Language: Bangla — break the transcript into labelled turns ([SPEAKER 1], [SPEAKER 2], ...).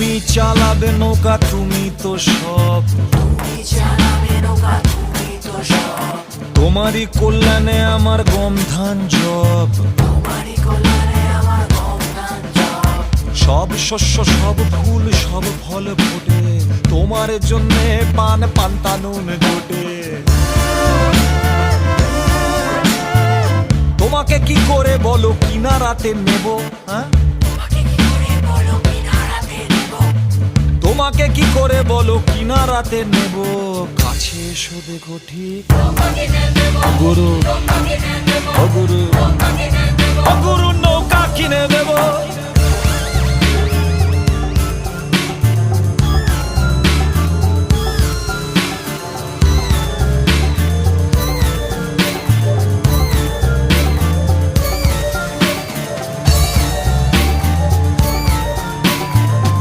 [SPEAKER 1] তুমি চালাবে নৌকা, তুমি তো সব, তোমারই কল্যাণে আমার গম ধান জব। সব শস্য, সব ফুল, সব ফল ফোটে, তোমার জন্যে পান পান্তা নুন জোটে। তোমাকে কি করে বলো কিনারাতে নেব, হ্যাঁ? তোমাকে কি করে বলো কিনারাতে নেব, কাছে এসো দেখো ঠিক গুরু, ও গুরু, ও গুরু নৌকা কিনে দেব।